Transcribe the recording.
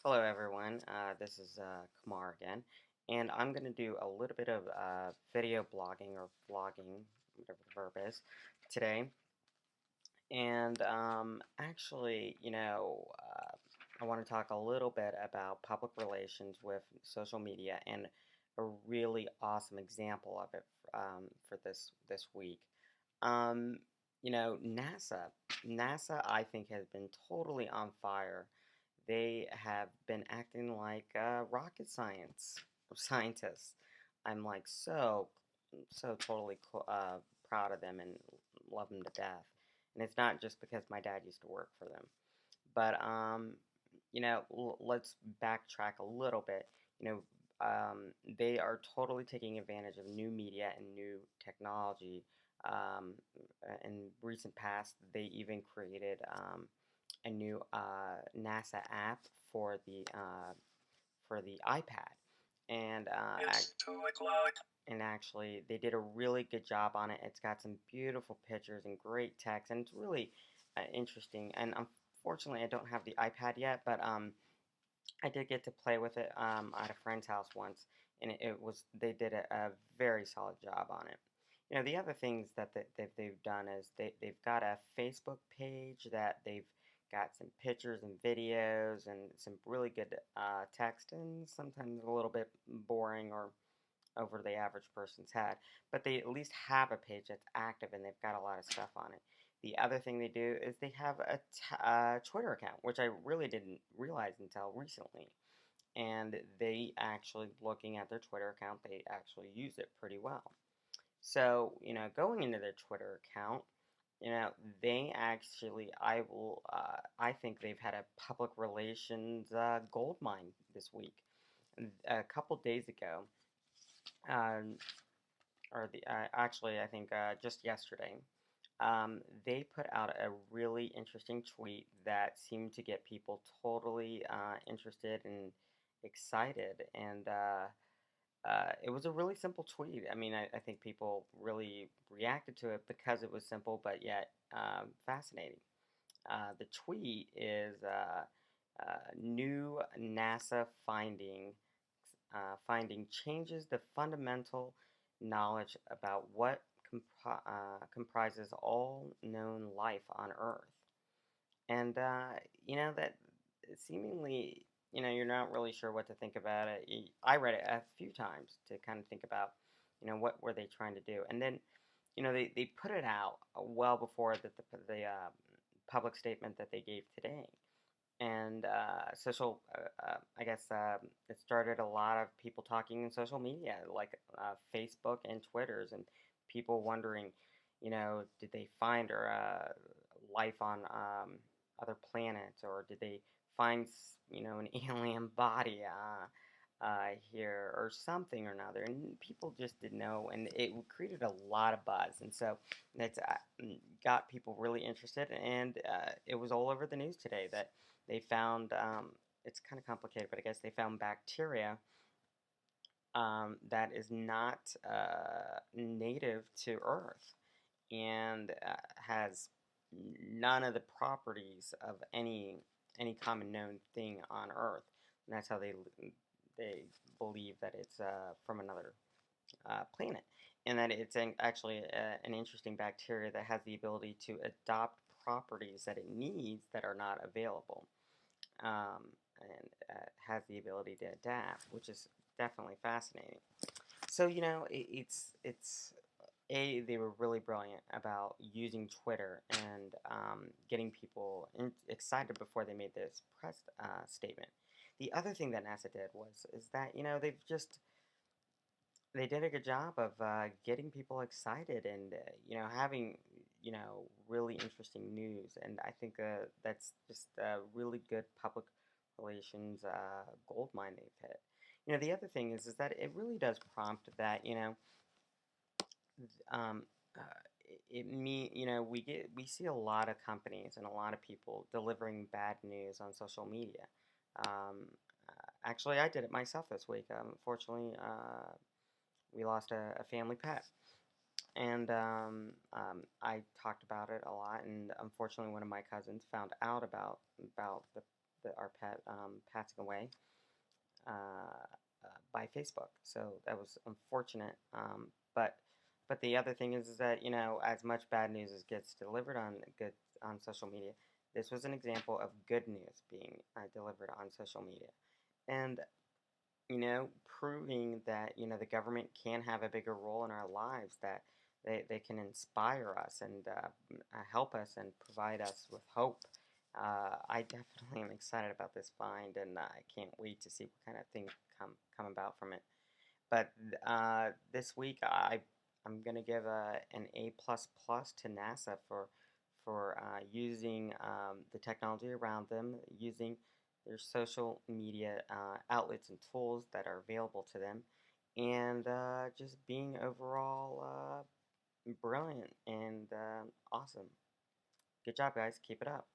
Hello, everyone. This is Kumar again, and I'm going to do a little bit of video blogging or vlogging, whatever the verb is, today. And actually, I want to talk a little bit about public relations with social media and a really awesome example of it for this week. Um, NASA, I think, has been totally on fire. They have been acting like rocket scientists. I'm like so totally proud of them and love them to death. And it's not just because my dad used to work for them, but let's backtrack a little bit. You know, they are totally taking advantage of new media and new technology. In recent past, they even created a new NASA app for the iPad, and It's 2 o'clock. and actually they did a really good job on it. It's got some beautiful pictures and great text, and it's really interesting. And unfortunately, I don't have the iPad yet, but I did get to play with it at a friend's house once, and it was they did a very solid job on it. The other things that they've done is they've got a Facebook page that they've got some pictures and videos and some really good text and sometimes a little bit boring or over the average person's head, but they at least have a page that's active and they've got a lot of stuff on it. The other thing they do is they have a Twitter account, which I really didn't realize until recently. And they actually, looking at their Twitter account, they actually use it pretty well. So, going into their Twitter account, they actually, I think they've had a public relations gold mine this week. A couple days ago, um, actually, I think just yesterday, they put out a really interesting tweet that seemed to get people totally interested and excited. And it was a really simple tweet. I mean, I think people really reacted to it because it was simple, but yet fascinating. The tweet is new NASA finding changes the fundamental knowledge about what comprises all known life on Earth. And, that seemingly, you're not really sure what to think about it. I read it a few times to kind of think about, what were they trying to do. And then, they put it out well before the public statement that they gave today. And I guess it started a lot of people talking in social media, like Facebook and Twitters, and people wondering, did they find life on other planets, or did they find, an alien body here, or something or another? And people just didn't know, and it created a lot of buzz, and so it's got people really interested, and it was all over the news today that they found it's kind of complicated, but I guess they found bacteria that is not native to Earth and has none of the properties of any common known thing on Earth. And that's how they believe that it's from another planet, and that it's actually an interesting bacteria that has the ability to adopt properties that it needs that are not available, and has the ability to adapt, which is definitely fascinating. So it's they were really brilliant about using Twitter and getting people excited before they made this press statement. The other thing that NASA did was is that they did a good job of getting people excited and having really interesting news, and I think that's just a really good public relations gold mine they've hit. The other thing is that it really does prompt that um, uh, we see a lot of companies and a lot of people delivering bad news on social media. Um, Actually, I did it myself this week. Unfortunately, we lost a family pet, and I talked about it a lot. And unfortunately, one of my cousins found out about the our pet passing away by Facebook. So that was unfortunate. But the other thing is that as much bad news as gets delivered on social media, this was an example of good news being delivered on social media, and proving that the government can have a bigger role in our lives, that they can inspire us and help us and provide us with hope. I definitely am excited about this find, and I can't wait to see what kind of things come about from it. But this week, I'm gonna give an A plus plus to NASA for using the technology around them, using their social media outlets and tools that are available to them, and just being overall brilliant and awesome. Good job, guys. Keep it up.